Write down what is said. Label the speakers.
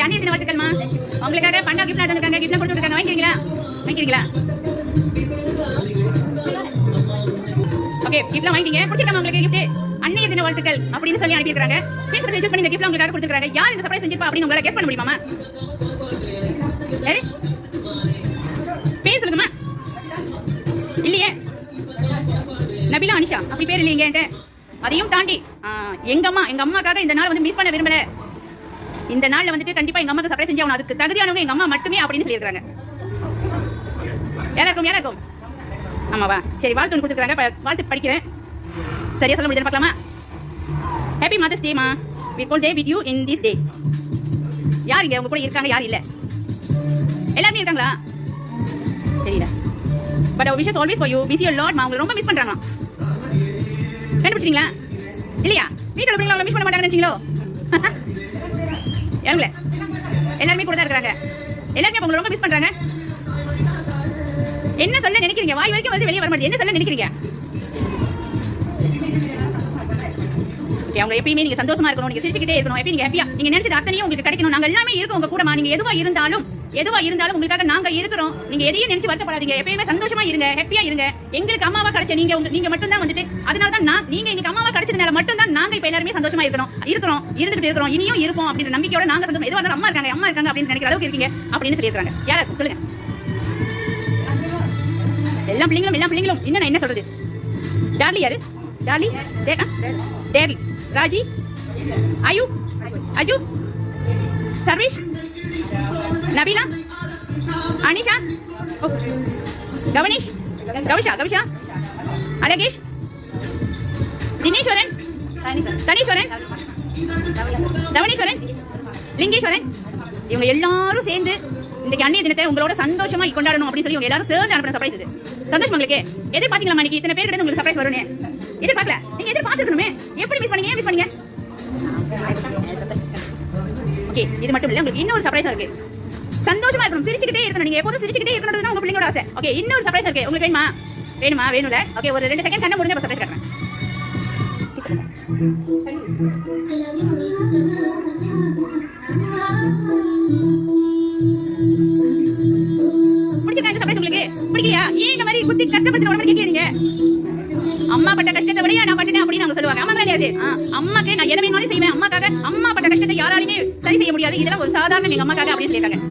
Speaker 1: Okay, அண்ணி தின வாழ்த்துக்கள்மா. உங்களுக்காக பண்டா கிஃப்ட் எடுத்துருக்காங்க, கிஃப்ட் கொடுத்துருக்காங்க. வாங்கிக்கிறீங்களா? வாங்கிக்கிறீங்களா? ஓகே, கிஃப்ட்லாம் வாங்கிட்டீங்க. கொடுத்துருக்காங்க உங்களுக்கு கிஃப்ட். அன்னைய தின வாழ்த்துக்கள் அப்படின்னு சொல்லி அனுப்பியிருக்காங்க. Facebook சூஸ் பண்ணி இந்த கிஃப்ட் உங்களுக்காக கொடுத்துருக்காங்க. யார் இந்த சர்ப்ரைஸ் செஞ்சிருப்பா அப்படின்னு உங்களால கெஸ் பண்ண முடியுமா? யாரு? பேர் சொல்லுங்கம்மா. இல்லையே, நபிலா அனிஷா அப்படி பேர் இல்லைங்க என்கிட்ட. அதையும் தாண்டி எங்க அம்மாக்காக இந்த நாள் வந்து மிஸ் பண்ண விரும்பல. இந்த நாள்ல வந்துட்டு கண்டிப்பா எங்க அம்மாக்கு சர்ப்ரைஸ் செஞ்சு அதுக்கு தகுதியானவங்க எங்க அம்மா மட்டுமே அப்படின்னு சொல்லியிருக்காங்க. யாராக்கும்? ஆமாவா? சரி, வாழ்த்து ஒன்று கொடுத்துருக்காங்க. வாழ்த்து படிக்கிறேன். சரியா சொல்ல முடியுது பார்க்கலாமா? ஹாப்பி மதர்ஸ் டே மா. we call day with you in this day. யார் இங்க உங்க கூட இருக்காங்க, யார் இல்ல? எல்லாரும் இருக்காங்களா? தெரியல. but our wishes always for you. miss you a lot மா. உங்களை ரொம்ப மிஸ் பண்றாங்க. கண்டுபிடிச்சீங்களா? இல்லையா? வீட்டுல பிள்ளைங்க மிஸ் பண்ண மாட்டாங்கன்னு நினைச்சீங்களோ? யாருங்களே? எல்லாருமே கூட தான் இருக்காங்க. எல்லாருமே உங்களை ரொம்ப மிஸ் பண்றாங்க. என்ன சொல்ல நினைக்கிறீங்க? வாய் வரைக்கும் வந்து வெளியே வர மாட்டேங்குது. என்ன சொல்ல நினைக்கிறீங்க? அவங்க எப்பயுமே நீங்க சந்தோஷமா இருக்கணும், நீங்க சிரிச்சுக்கிட்டே இருக்கணும், எப்பயும் நீங்க ஹாப்பியா நீங்க நினைச்சது அத்தனையும் உங்களுக்கு கிடைக்கணும். நாங்க எல்லாமே இருக்கோம் உங்க கூடமா. நீங்க எதுவா இருந்தாலும் உங்களுக்காக நாங்க இருக்கிறோம். நீங்க எதையும் நினைச்சு வருத்தப்படாதீங்க. எப்பயுமே சந்தோஷமா இருங்க, ஹாப்பியா இருங்க. எங்களுக்கு அம்மாவா கிடைச்ச நீங்க மட்டும் தான் வந்துட்டு, அதனால தான் நீங்க எங்களுக்கு அம்மாவா கிடைச்சதுனால மட்டும் தான் நாங்க இப்ப எல்லாருமே சந்தோஷமா இருந்துட்டு இருக்கிறோம், இனியும் இருப்போம் அப்படின்ற நம்பிக்கையோட நாங்க சந்தோஷம். எதுவா இருந்தாலும் அம்மா இருக்காங்க அப்படின்னு நினைக்கிற அளவுக்கு இருக்கீங்க அப்படின்னு சொல்லியிருக்காங்க. யாரா இருக்கும் சொல்லுங்க? எல்லா பிள்ளைங்களும் இன்னும் நான் என்ன சொல்றது? டார்லி யாரு? டேர்லி, ராஜி, அஜு, சர்வேஷ், நபீலா, அனிஷா, கவிஷா, அலகேஷ், தினேஸ்வரன், தனீஸ்வரன், தவனீஸ்வரன், லிங்கேஸ்வரன், இவங்க எல்லாரும் சேர்ந்து இன்னைக்கு அன்னைய தினத்தை உங்களோட சந்தோஷமா கொண்டாடணும் அப்படின்னு சொல்லி இவங்க எல்லாரும் சேர்ந்து அனுப்புற சர்ப்ரைஸ் இது. சந்தோஷம் உங்களுக்கு. எதிர்பார்த்தீங்களா இன்னைக்கு இத்தனை பேர் உங்களுக்கு சர்ப்ரைஸ் வரும்னு? எதிர்பார்க்கல. நீங்க எதிர்பார்த்துக்கணுமே. எப்படி மிஸ் பண்ணீங்க? ஓகே, இது மட்டும் இல்ல, உங்களுக்கு இன்னொரு சர்ப்ரைஸ் இருக்கு. சந்தோஷமா இருக்கணும், சிரிச்சுக்கிட்டே இருக்கணும். நீங்க எப்போதும் சிரிச்சுக்கிட்டே இருக்கணும் தான் உங்க பிள்ளைங்களோட ஆசை. ஓகே, இன்னொரு சர்ப்ரைஸ் இருக்கு. உங்களுக்கு வேணும்ல? ஓகே, ஒரு 2 செகண்ட் கண்ண முடிஞ்ச சர்ப்ரைஸ் காட்டுறேன். பிடிச்சிருக்கா இந்த சர்ப்ரைஸ் உங்களுக்கு? பிடிக்கலையா? ஏன் இந்த மாதிரி குத்தி கஷ்டப்படுத்துற உடம்பு கேட்கல நீங்க? அம்மா பட்ட கஷ்டத்தை விட நான் பட்டேன் அப்படின்னு அவங்க சொல்லுவாங்க. அம்மா கிடையாது. அம்மாக்கு நான் எதை வேணாலும் செய்வேன். அம்மா பட்ட கஷ்டத்தை யாராலுமே சரி செய்ய முடியாது. இதெல்லாம் ஒரு சாதாரண எங்க அம்மாக்காக அப்படின்னு சொல்லியிருக்காங்க.